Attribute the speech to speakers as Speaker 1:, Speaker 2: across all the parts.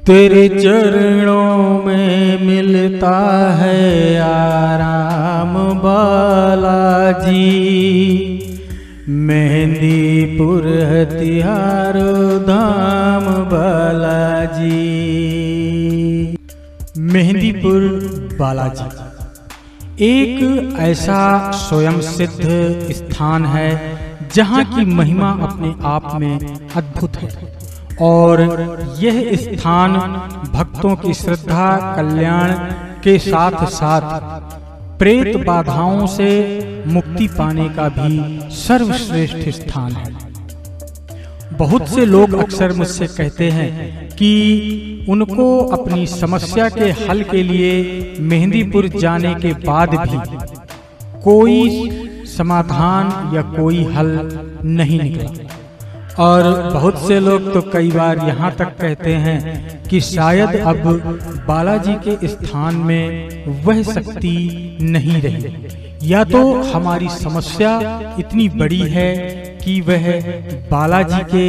Speaker 1: तेरे चरणों में मिलता है आराम बालाजी। मेहंदीपुर हथियार धाम बालाजी। मेहंदीपुर बालाजी एक ऐसा स्वयं सिद्ध स्थान है जहाँ की महिमा अपने आप में अद्भुत है और यह स्थान भक्तों की श्रद्धा कल्याण के साथ साथ प्रेत बाधाओं से मुक्ति पाने का भी सर्वश्रेष्ठ स्थान है। बहुत से लोग अक्सर मुझसे कहते हैं कि उनको अपनी समस्या के हल के लिए मेहंदीपुर जाने के बाद भी कोई समाधान या कोई हल नहीं निकला। और बहुत से लोग तो कई बार यहाँ तक कहते हैं कि शायद अब बालाजी के स्थान में वह शक्ति नहीं रही, या तो हमारी समस्या इतनी बड़ी है कि वह बालाजी के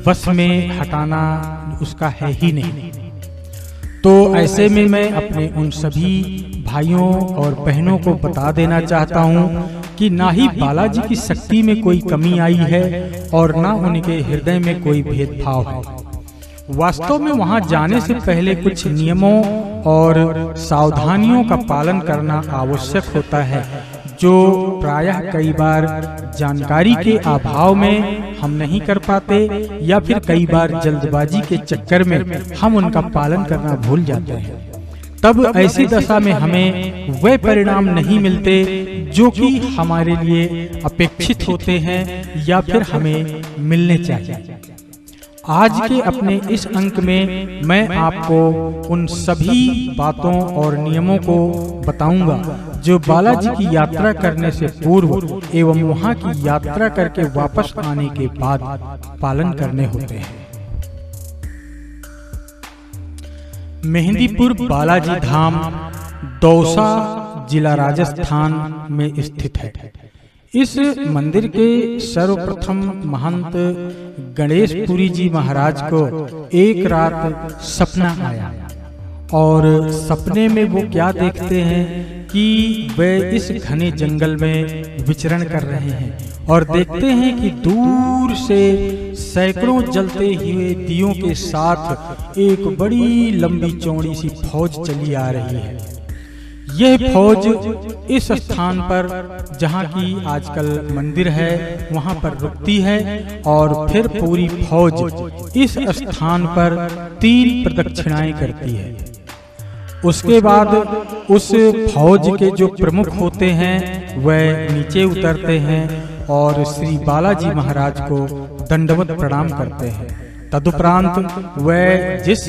Speaker 1: वश में हटाना उसका है ही नहीं। तो ऐसे में मैं अपने उन सभी भाइयों और बहनों को बता देना चाहता हूँ कि ना ही बालाजी की शक्ति में कोई कमी आई है और ना उनके हृदय में कोई भेदभाव है। वास्तव में वहां जाने से पहले कुछ नियमों और सावधानियों का पालन करना आवश्यक होता है, जो प्रायः कई बार जानकारी के अभाव में हम नहीं कर पाते या फिर कई बार जल्दबाजी के चक्कर में हम उनका पालन करना भूल जाते हैं। तब ऐसी दशा में हमें वे परिणाम नहीं मिलते जो कि हमारे लिए अपेक्षित होते हैं या फिर हमें मिलने चाहिए। आज के अपने इस अंक में मैं आपको उन सभी बातों और नियमों को बताऊंगा जो बालाजी की यात्रा करने से पूर्व एवं वहां की यात्रा करके वापस आने के बाद पालन करने होते हैं। मेहंदीपुर बालाजी धाम दौसा जिला राजस्थान में स्थित है। इस मंदिर के सर्वप्रथम महंत गणेशपुरी जी महाराज को एक रात सपना आया और सपने में वो क्या देखते हैं कि वे इस घने जंगल में विचरण कर रहे हैं और देखते हैं कि दूर से सैकड़ों जलते हुए दियों के साथ एक बड़ी लंबी चौड़ी सी फौज चली आ रही है। यह फौज इस स्थान पर जहाँ की आजकल मंदिर है वहाँ पर रुकती है और फिर पूरी फौज इस स्थान पर 3 प्रदक्षिणाएं करती है। उसके बाद उस फौज के जो प्रमुख होते हैं वह नीचे उतरते हैं और श्री बालाजी महाराज को दंडवत प्रणाम करते हैं। तदुपरांत वह जिस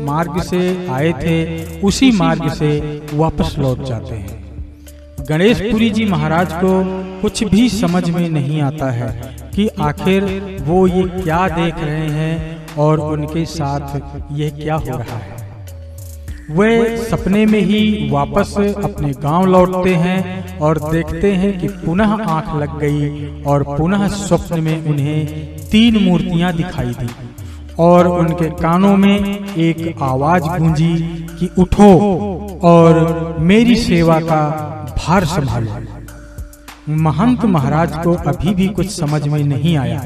Speaker 1: मार्ग से आए थे उसी मार्ग से वापस लौट जाते हैं। गणेशपुरी जी महाराज को कुछ भी समझ में नहीं आता है कि आखिर वो ये क्या देख रहे हैं और उनके साथ यह क्या हो रहा है। वे सपने में ही वापस अपने गांव लौटते हैं और देखते हैं कि पुनः आंख लग गई और पुनः स्वप्न में उन्हें 3 मूर्तियां दिखाई दी और उनके कानों में एक आवाज गूंजी कि उठो और मेरी सेवा का भार संभालो। महंत महाराज को अभी भी कुछ समझ में नहीं आया,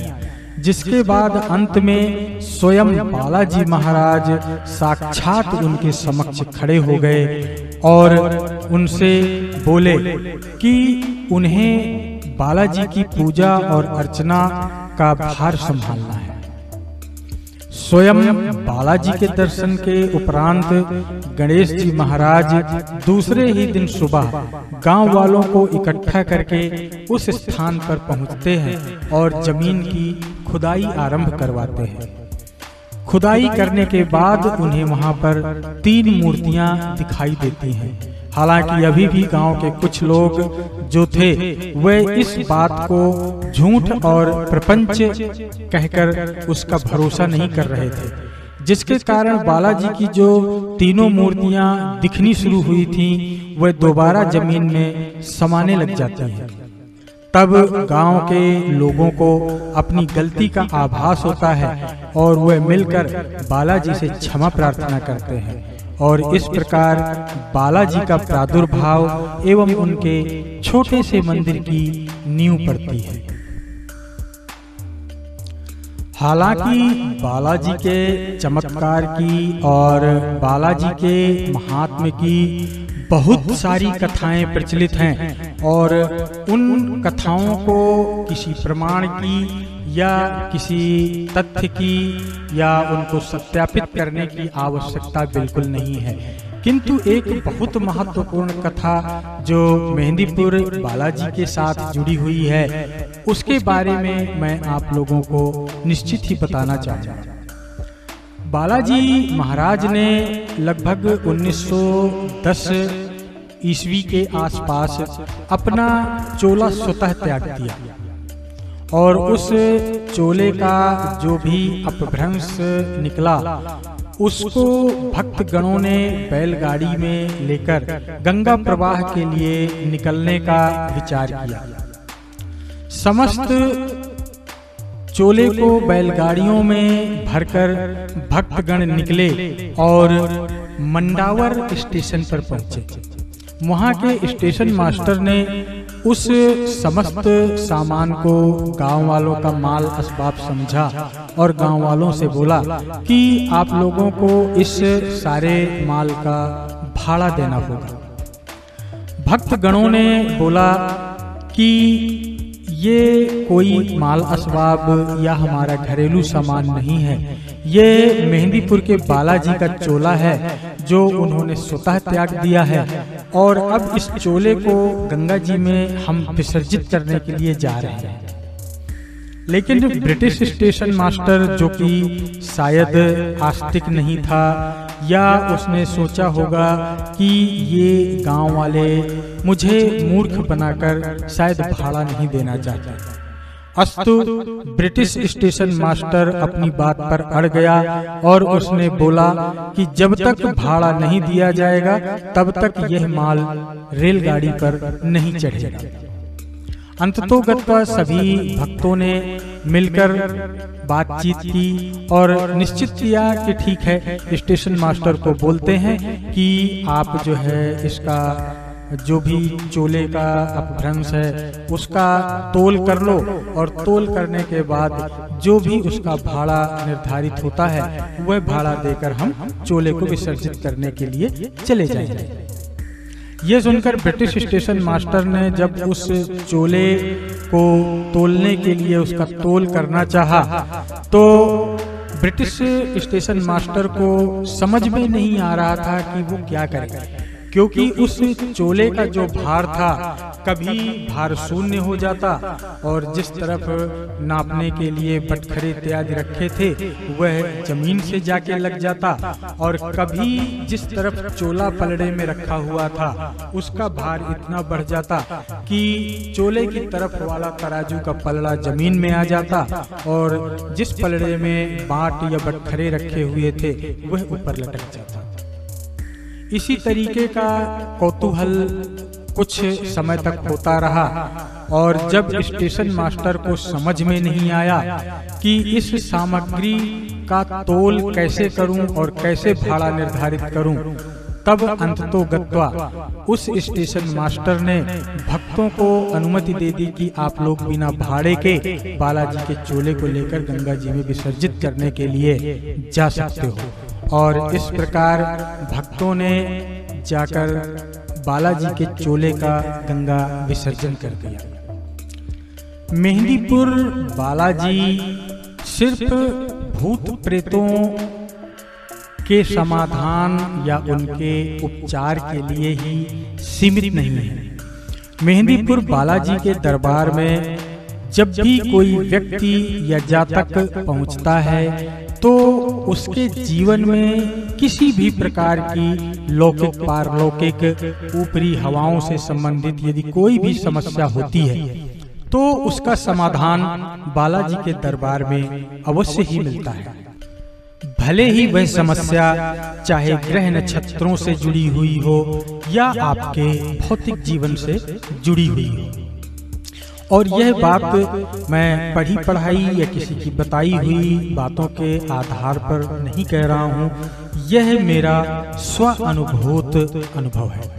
Speaker 1: जिसके बाद अंत में स्वयं बालाजी महाराज साक्षात उनके समक्ष खड़े हो गए और उनसे बोले कि उन्हें बालाजी की पूजा और अर्चना का भार संभालना है। स्वयं बालाजी के दर्शन के उपरांत गणेश जी महाराज दूसरे ही दिन सुबह गांव वालों को इकट्ठा करके उस स्थान पर पहुंचते हैं और जमीन की खुदाई आरंभ करवाते हैं। खुदाई करने के बाद उन्हें वहां पर 3 मूर्तियां दिखाई देती हैं। हालांकि अभी भी गांव के कुछ लोग जो थे वे इस बात को झूठ और प्रपंच कहकर उसका भरोसा नहीं कर रहे थे, जिसके कारण बालाजी की जो 3 मूर्तियां दिखनी शुरू हुई थीं, वह दोबारा जमीन में समाने लग जाती हैं। तब गांव के लोगों को अपनी गलती का आभास होता है और वे मिलकर बालाजी से क्षमा प्रार्थना करते हैं और इस प्रकार बालाजी का प्रादुर्भाव एवं उनके छोटे से मंदिर की नींव पड़ती है। हालांकि बालाजी के चमत्कार की और बालाजी के महात्म्य की बहुत सारी कथाएं प्रचलित हैं और उन कथाओं को किसी प्रमाण की या किसी तथ्य की या उनको सत्यापित करने की आवश्यकता बिल्कुल नहीं है, किंतु एक बहुत महत्वपूर्ण कथा जो मेहंदीपुर बालाजी के साथ जुड़ी हुई है उसके बारे में मैं आप लोगों को निश्चित ही बताना चाहूँगा। बालाजी महाराज ने लगभग 1910 ईस्वी के आसपास अपना चोला स्वतः त्याग दिया और उस चोले का जो भी अपभ्रंश निकला उसको भक्त गणों ने बैलगाड़ी में लेकर गंगा प्रवाह के लिए निकलने का विचार किया। समस्त चोले को बैलगाड़ियों में भरकर भक्तगण निकले और मंडावर स्टेशन पर पहुंचे। वहां के स्टेशन मास्टर ने उस समस्त सामान को गांव वालों का माल असबाब समझा और गांव वालों से बोला कि आप लोगों को इस सारे माल का भाड़ा देना होगा। भक्त गणों ने बोला कि ये कोई माल असबाब या हमारा घरेलू सामान नहीं है, ये मेहंदीपुर के बालाजी का चोला है जो उन्होंने स्वतः त्याग दिया है और अब इस चोले को गंगा जी में हम विसर्जित करने के लिए जा रहे हैं। लेकिन ब्रिटिश स्टेशन मास्टर, जो कि शायद आस्तिक नहीं था या उसने सोचा होगा कि ये गांव वाले मुझे मूर्ख बनाकर शायद भाड़ा नहीं देना चाहते, अस्तु ब्रिटिश स्टेशन मास्टर अपनी बात पर अड़ गया और उसने बोला कि जब तक भाड़ा नहीं दिया जाएगा तब तक यह माल रेलगाड़ी पर नहीं चढ़ेगा। अंततोगत्वा सभी भक्तों ने मिलकर बातचीत की और निश्चित किया कि ठीक है, स्टेशन मास्टर को बोलते हैं कि आप जो है इसका जो भी चोले का अपभ्रंश है उसका तोल कर लो और तोल करने के बाद जो भी उसका भाड़ा निर्धारित होता है वह भाड़ा देकर हम चोले को विसर्जित करने के लिए चले जाएंगे। ये सुनकर ब्रिटिश स्टेशन मास्टर ने जब उस चोले को तोलने के लिए उसका तोल करना चाहा तो ब्रिटिश स्टेशन मास्टर को समझ में नहीं आ रहा था कि वो क्या करेगा, क्योंकि उस चोले का जो भार था कभी भार शून्य हो जाता और जिस तरफ नापने के लिए बटखरे इत्यादि रखे थे वह जमीन से जाके लग जाता और कभी जिस तरफ चोला पलड़े में रखा हुआ था उसका भार इतना बढ़ जाता कि चोले की तरफ वाला तराजू का पलड़ा जमीन में आ जाता और जिस पलड़े में बाट या बटखरे रखे हुए थे वह ऊपर लटक जाता। इसी तरीके का कौतूहल कुछ समय तक होता रहा और जब स्टेशन मास्टर को समझ में नहीं आया कि इस सामग्री का तोल कैसे करूं और कैसे भाड़ा निर्धारित करूं, तब अंततोगत्वा उस स्टेशन मास्टर ने भक्तों को अनुमति दे दी कि आप लोग बिना भाड़े के बालाजी के चोले को लेकर गंगा जी में विसर्जित करने के लिए जा सकते हो। और इस प्रकार भक्तों ने जाकर बालाजी के चोले का गंगा विसर्जन कर दिया। मेहंदीपुर बालाजी सिर्फ भूत प्रेतों के समाधान या उनके उपचार के लिए ही सीमित नहीं है। मेहंदीपुर बालाजी के दरबार में जब भी कोई व्यक्ति या जातक पहुंचता है तो उसके जीवन में किसी भी प्रकार की लौकिक पारलौकिक ऊपरी हवाओं से संबंधित यदि कोई भी समस्या होती है तो उसका समाधान बालाजी के दरबार में अवश्य ही मिलता है। भले ही वह समस्या चाहे ग्रह नक्षत्रों से जुड़ी हुई हो या आपके भौतिक जीवन से जुड़ी हुई हो। और यह बात मैं पढ़ी पढ़ाई या किसी की बताई हुई बातों के आधार पर नहीं कह रहा हूँ, यह मेरा स्व अनुभूत अनुभव है।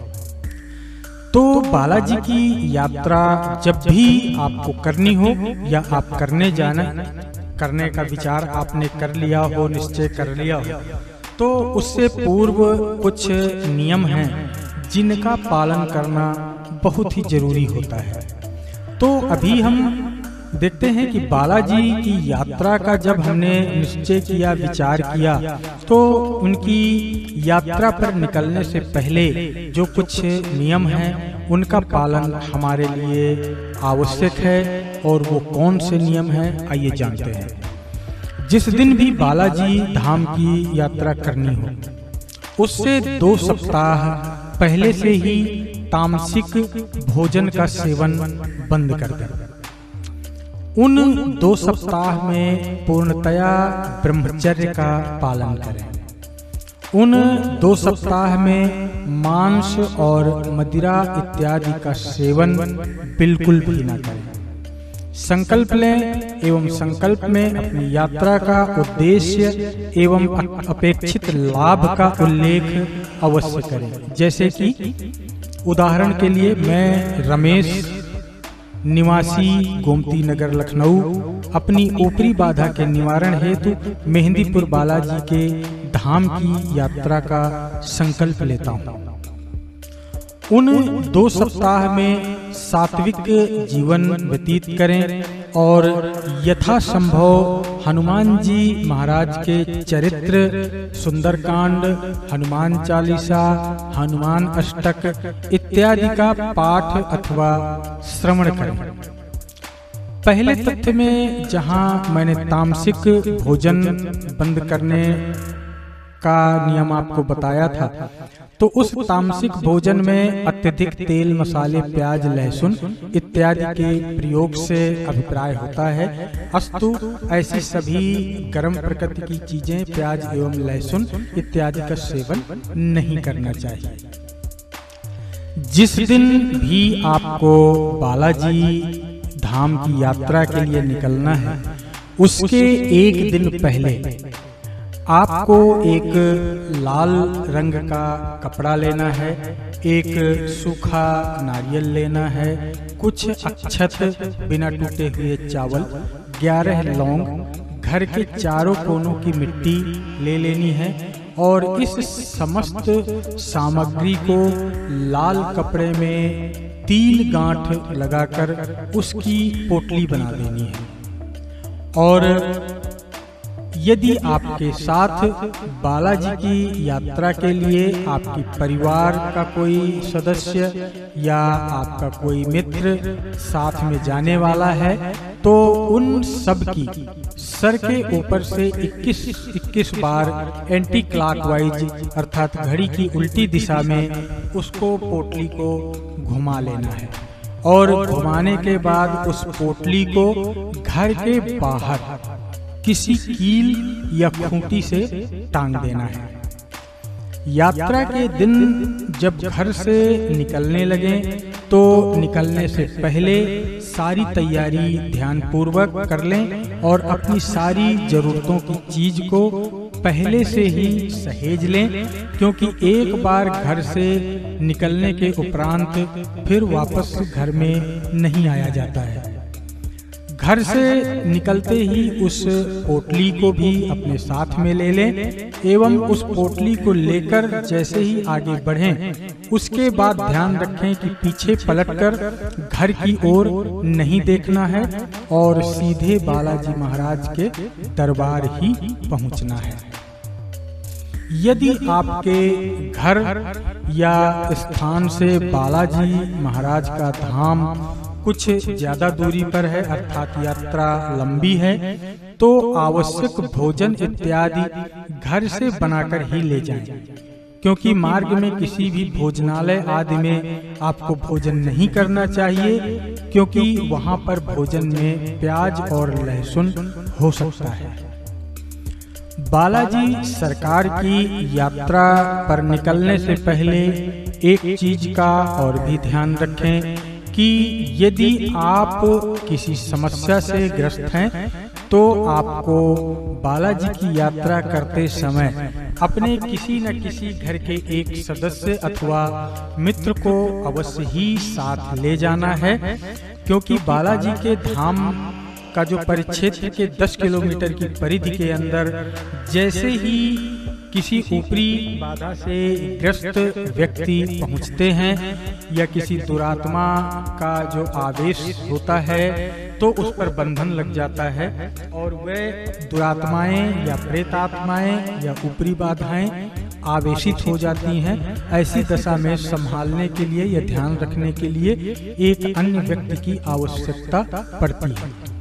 Speaker 1: तो बालाजी की यात्रा जब भी आपको करनी हो या आप करने का विचार आपने कर लिया हो, निश्चय कर लिया हो, तो उससे पूर्व कुछ नियम हैं जिनका पालन करना बहुत ही जरूरी होता है। तो अभी हम देखते हैं कि बालाजी की यात्रा का जब हमने निश्चय किया, विचार किया, तो उनकी यात्रा पर निकलने से पहले जो कुछ नियम हैं उनका पालन हमारे लिए आवश्यक है। और वो कौन से नियम हैं, आइए जानते हैं। जिस दिन भी बालाजी धाम की यात्रा करनी हो, उससे 2 सप्ताह पहले से ही तामसिक भोजन का सेवन बंद कर दें। उन 2 सप्ताह में पूर्णतया ब्रह्मचर्य का पालन करें। उन 2 सप्ताह में मांस और मदिरा इत्यादि का सेवन बिल्कुल भी न करें। संकल्प लें एवं संकल्प में अपनी यात्रा का उद्देश्य एवं अपेक्षित लाभ का उल्लेख अवश्य करें। जैसे कि उदाहरण के लिए मैं रमेश, निवासी गोमती नगर लखनऊ, अपनी ऊपरी बाधा के निवारण हेतु मेहंदीपुर बालाजी के धाम की यात्रा का संकल्प लेता हूँ। उन 2 सप्ताह में सात्विक जीवन व्यतीत करें और यथासंभव हनुमान जी महाराज के चरित्र, सुंदरकांड, हनुमान चालीसा, हनुमान अष्टक इत्यादि का पाठ अथवा श्रवण करें। पहले तथ्य में जहां मैंने तामसिक भोजन बंद करने का नियम आपको बताया था, तो उस तामसिक भोजन में अत्यधिक तेल, मसाले, प्याज, लहसुन इत्यादि के प्रयोग से अभिप्राय होता है। अस्तु ऐसी सभी गर्म प्रकृति की चीजें, प्याज एवं लहसुन इत्यादि का सेवन नहीं करना चाहिए। जिस दिन भी आपको बालाजी धाम की यात्रा के लिए निकलना है, उसके एक दिन पहले आपको एक लाल रंग का कपड़ा लेना है, एक सूखा नारियल लेना है, कुछ अक्षत बिना टूटे हुए चावल, 11 लौंग, घर के चारों कोनों की मिट्टी ले लेनी है और इस समस्त सामग्री को लाल कपड़े में 3 गांठ लगाकर उसकी पोटली बना देनी है। और यदि आपके साथ बालाजी की यात्रा के लिए आपकी परिवार का कोई सदस्य या आपका कोई मित्र साथ में जाने वाला है, तो उन सब की सर के ऊपर से 21 बार एंटी क्लॉकवाइज अर्थात घड़ी की उल्टी दिशा में उसको पोटली को घुमा लेना है। और घुमाने के बाद उस पोटली को घर के बाहर किसी कील या खूंटी से टांग देना है। यात्रा के दिन जब घर से निकलने लगे, तो निकलने से पहले सारी तैयारी ध्यानपूर्वक कर लें और अपनी सारी जरूरतों की चीज को पहले से ही सहेज लें, क्योंकि एक बार घर से निकलने के उपरांत फिर वापस घर में नहीं आया जाता है। घर से निकलते ही उस पोटली को भी अपने साथ में ले लें एवं उस पोटली को लेकर जैसे ही आगे बढ़ें, उसके बाद ध्यान रखें कि पीछे पलटकर घर की ओर नहीं देखना है और सीधे बालाजी महाराज के दरबार ही पहुंचना है। यदि आपके घर या स्थान से बालाजी महाराज का धाम कुछ ज्यादा दूरी पर है अर्थात यात्रा लंबी है, तो आवश्यक भोजन इत्यादि घर से बनाकर ही ले जाएं, क्योंकि मार्ग में किसी भी भोजनालय आदि में आपको भोजन नहीं करना चाहिए, क्योंकि वहां पर भोजन में प्याज और लहसुन हो सकता है। बालाजी सरकार की यात्रा पर निकलने से पहले एक चीज का और भी ध्यान रखें कि यदि आप किसी समस्या से ग्रस्त हैं तो आपको बालाजी की यात्रा करते समय अपने किसी न किसी घर के एक सदस्य अथवा मित्र को अवश्य ही साथ ले जाना है, क्योंकि बालाजी के धाम का जो परिक्षेत्र के 10 किलोमीटर की परिधि के अंदर जैसे ही किसी ऊपरी बाधा से ग्रस्त व्यक्ति पहुंचते हैं या किसी दुरात्मा का जो आवेश होता है तो उस पर बंधन लग जाता है और वह दुरात्माएं या प्रेतात्माएं या ऊपरी बाधाएं आवेशित हो जाती हैं। ऐसी दशा में संभालने के लिए या ध्यान रखने के लिए एक अन्य व्यक्ति की आवश्यकता पड़ती है।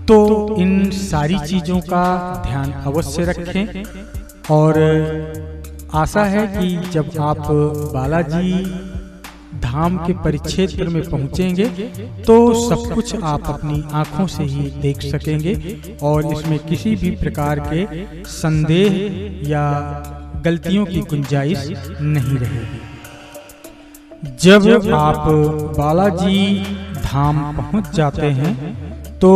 Speaker 1: तो इन सारी चीजों का ध्यान अवश्य रखें और आशा है कि जब आप बालाजी धाम के परिक्षेत्र में पहुंचेंगे तो सब कुछ आप अपनी आंखों से ही देख सकेंगे और इसमें किसी भी प्रकार के संदेह या गलतियों की गुंजाइश नहीं रहेगी। जब आप बालाजी धाम पहुंच जाते हैं तो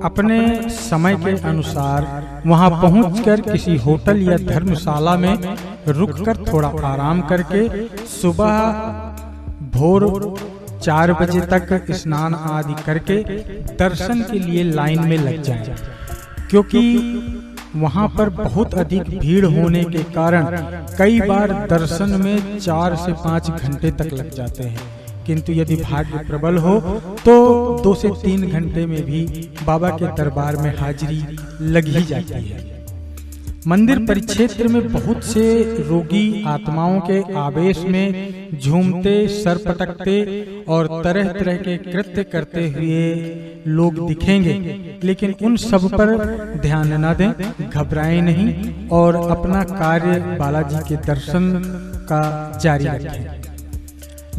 Speaker 1: अपने समय के अनुसार वहां पहुंचकर किसी होटल या धर्मशाला में रुककर थोड़ा आराम करके सुबह भोर 4 बजे तक स्नान आदि करके दर्शन के लिए लाइन में लग जाएं, क्योंकि वहां पर बहुत अधिक भीड़ होने के कारण कई बार दर्शन में 4 से 5 घंटे तक लग जाते हैं, किंतु यदि भाग्य प्रबल हो तो 2 से 3 घंटे में भी बाबा के दरबार में हाजिरी लग ही जाती है। मंदिर परिक्षेत्र में बहुत से रोगी आत्माओं के आवेश में झूमते, सर पटकते और तरह तरह के कृत्य करते हुए लोग दिखेंगे, लेकिन उन सब पर ध्यान न दें, घबराएं नहीं और अपना कार्य बालाजी के दर्शन का जारी रखें।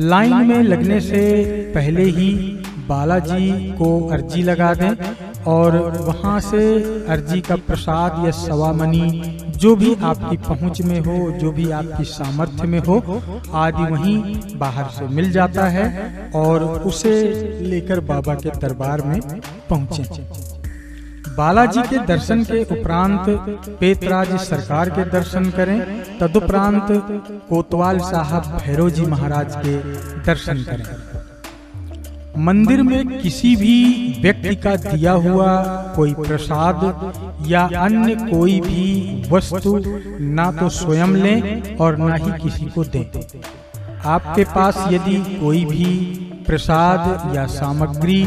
Speaker 1: लाइन में लगने से पहले ही बालाजी को अर्जी लगा दें और वहां से अर्जी का प्रसाद या सवामनी जो भी आपकी पहुंच में हो, जो भी आपकी सामर्थ्य में हो आदि वहीं बाहर से मिल जाता है और उसे लेकर बाबा के दरबार में पहुंचे। बालाजी के दर्शन के उपरांत पेतराज सरकार के दर्शन करें, तदुपरांत कोतवाल साहब भैरव जी महाराज के दर्शन करें। मंदिर में किसी भी व्यक्ति का दिया हुआ कोई प्रसाद या अन्य कोई भी वस्तु ना तो स्वयं लें और ना ही किसी को दें। आपके पास यदि कोई भी प्रसाद या सामग्री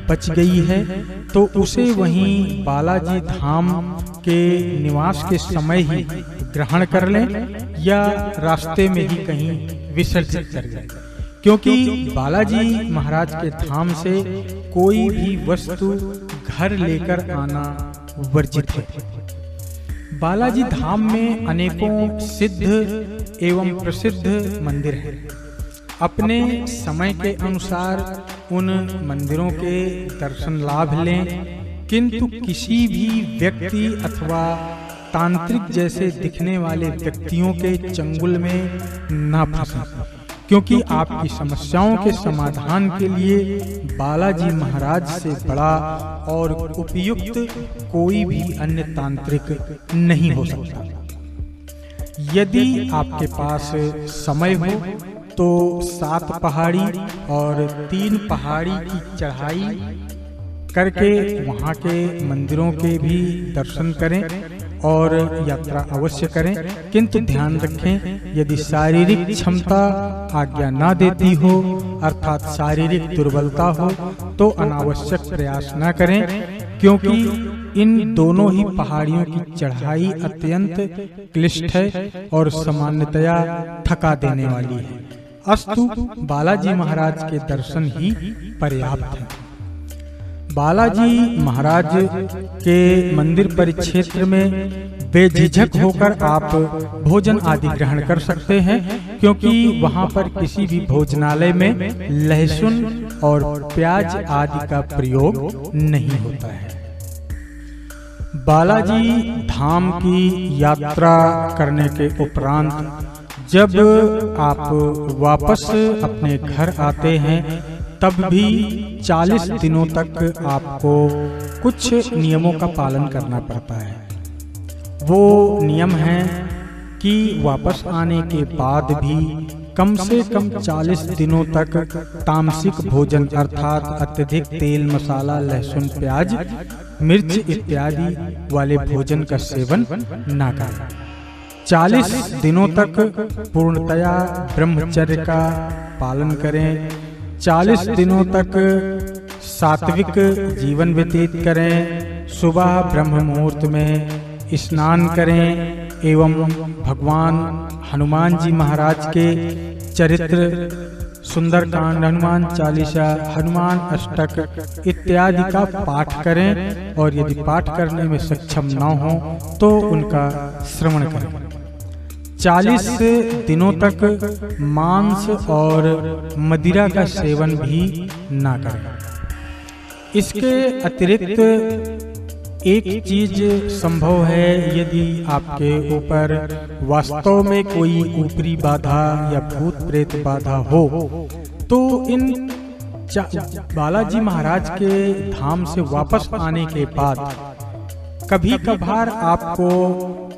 Speaker 1: बच गई है तो उसे वहीं बालाजी धाम के निवास के समय ही ग्रहण कर लें या रास्ते में ही कहीं विसर्जित कर दें, क्योंकि बालाजी महाराज के धाम से कोई भी वस्तु घर लेकर आना वर्जित है। बालाजी धाम में अनेकों सिद्ध एवं प्रसिद्ध मंदिर हैं। अपने समय के अनुसार उन मंदिरों के दर्शन लाभ लें, किंतु किसी भी व्यक्ति अथवा तांत्रिक जैसे दिखने वाले व्यक्तियों के चंगुल में न फंसें, क्योंकि आपकी समस्याओं के समाधान के लिए बालाजी महाराज से बड़ा और उपयुक्त कोई भी अन्य तांत्रिक नहीं हो सकता। यदि आपके पास समय हो तो 7 पहाड़ी और 3 पहाड़ी की चढ़ाई करके वहाँ के मंदिरों के भी दर्शन करें और यात्रा अवश्य करें, किंतु ध्यान रखें यदि शारीरिक क्षमता आज्ञा ना देती हो अर्थात शारीरिक दुर्बलता हो तो अनावश्यक प्रयास न करें, क्योंकि इन दोनों ही पहाड़ियों की चढ़ाई अत्यंत क्लिष्ट है और सामान्यतया थका देने वाली है। अस्तु बालाजी महाराज के दर्शन ही पर्याप्त है। बालाजी महाराज के मंदिर परिक्षेत्र में बेझिझक होकर आप भोजन आदि ग्रहण कर सकते हैं, क्योंकि वहां पर किसी भी भोजनालय में लहसुन और प्याज आदि का प्रयोग नहीं होता है। बालाजी धाम की यात्रा करने के उपरांत जब आप वापस अपने घर आते हैं तब भी 40 दिनों तक आपको कुछ नियमों का पालन करना पड़ता है। वो नियम है कि वापस आने के बाद भी कम से कम 40 दिनों तक तामसिक भोजन अर्थात अत्यधिक तेल, मसाला, लहसुन, प्याज, मिर्च इत्यादि वाले भोजन का सेवन ना करें। 40 दिनों तक पूर्णतया ब्रह्मचर्य का पालन करें। 40 दिनों तक सात्विक जीवन व्यतीत करें। सुबह ब्रह्म मुहूर्त में स्नान करें एवं भगवान हनुमान जी महाराज के चरित्र, सुंदरकांड, हनुमान चालीसा, हनुमान अष्टक इत्यादि का पाठ करें और यदि पाठ करने में सक्षम न हो तो उनका श्रवण करें। 40 दिनों तक मांस और मदिरा का सेवन भी ना करें। इसके अतिरिक्त एक चीज संभव है, यदि आपके ऊपर वास्तव में कोई ऊपरी बाधा या भूत प्रेत बाधा हो तो इन बालाजी महाराज के धाम से वापस आने के बाद कभी कभार आपको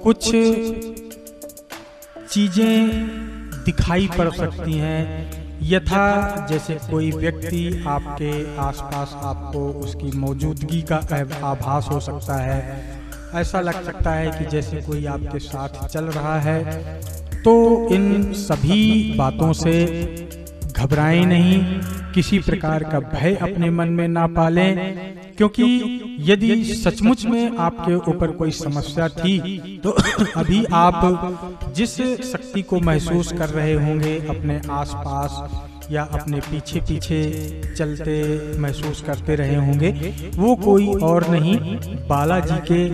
Speaker 1: कुछ चीजें दिखाई पड़ सकती हैं। यथा जैसे कोई व्यक्ति आपके आसपास आपको उसकी मौजूदगी का आभास हो सकता है। ऐसा लग सकता है कि जैसे कोई आपके साथ चल रहा है। तो इन सभी बातों से घबराएं नहीं, किसी प्रकार का भय अपने मन में ना पालें, क्योंकि यदि सचमुच में आपके ऊपर कोई समस्या थी तो अभी आप जिस शक्ति को महसूस कर रहे होंगे अपने आसपास या अपने पीछे पीछे चलते महसूस करते रहे होंगे, वो कोई और नहीं बालाजी के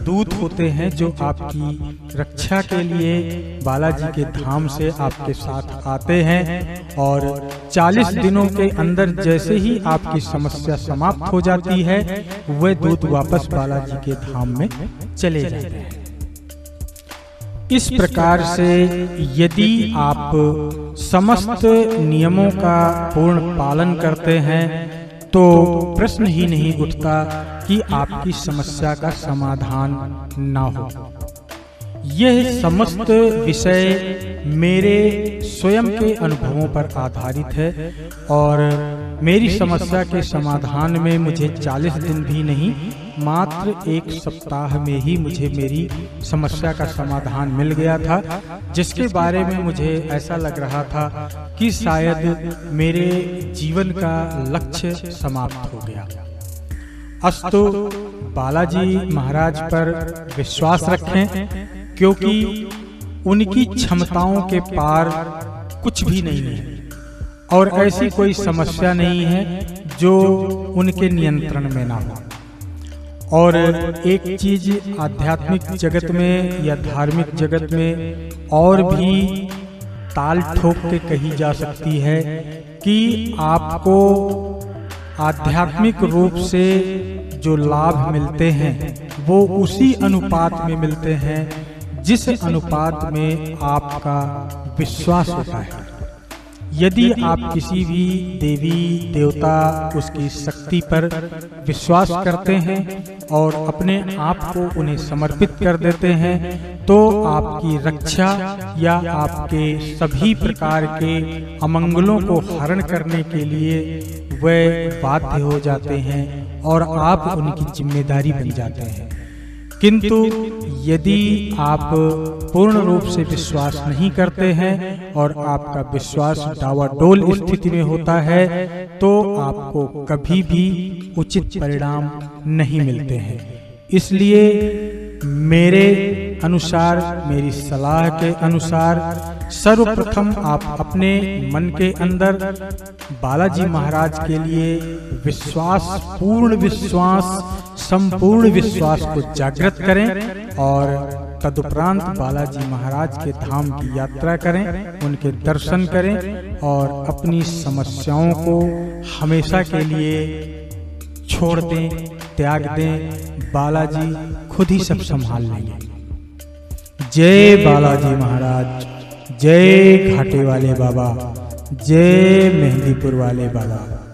Speaker 1: दूत होते हैं जो आपकी रक्षा के लिए बालाजी के धाम से आपके साथ आते हैं। और 40 दिनों के अंदर जैसे ही आपकी समस्या समाप्त हो जाती है वे दूत वापस बालाजी के धाम में चले जाते हैं। इस प्रकार से यदि आप समस्त नियमों का पूर्ण पालन करते हैं तो प्रश्न ही नहीं उठता कि आपकी समस्या का समाधान ना हो। यह समस्त विषय मेरे स्वयं के अनुभवों पर आधारित है और मेरी समस्या के समाधान में मुझे 40 दिन भी नहीं, मात्र 1 सप्ताह में ही मुझे मेरी समस्या का समाधान मिल गया था, जिसके बारे में मुझे ऐसा लग रहा था कि शायद मेरे जीवन का लक्ष्य समाप्त हो गया। अस्तु बालाजी महाराज पर विश्वास रखें, क्योंकि उनकी क्षमताओं के पार कुछ भी नहीं है और ऐसी कोई समस्या नहीं है जो उनके नियंत्रण में ना हो। और एक चीज आध्यात्मिक जगत में या धार्मिक जगत में और भी ताल ठोक के कही जा सकती है कि आपको आध्यात्मिक रूप से जो लाभ मिलते हैं वो उसी अनुपात में मिलते हैं जिस अनुपात में आपका विश्वास होता है। यदि आप किसी भी देवी देवता उसकी शक्ति पर विश्वास करते हैं और अपने आप को उन्हें समर्पित कर देते हैं तो आपकी रक्षा या आपके सभी प्रकार के अमंगलों को हरण करने के लिए वे बाध्य हो जाते हैं और आप उनकी जिम्मेदारी बन जाते हैं। किंतु यदि आप पूर्ण रूप से विश्वास नहीं करते हैं और आपका विश्वास डावाडोल स्थिति में होता है तो आपको कभी भी उचित परिणाम नहीं मिलते हैं। इसलिए मेरे अनुसार, मेरी सलाह के अनुसार सर्वप्रथम आप अपने मन के अंदर बालाजी महाराज के लिए विश्वास, पूर्ण विश्वास, संपूर्ण विश्वास को जागृत करें और तदुपरांत बालाजी महाराज के धाम की यात्रा करें, उनके दर्शन करें और अपनी समस्याओं को हमेशा के लिए छोड़ दें, त्याग दें। बालाजी खुद ही सब संभाल लेंगे। जय बालाजी महाराज, जय घाटे वाले बाबा, जय मेहंदीपुर वाले बाबा।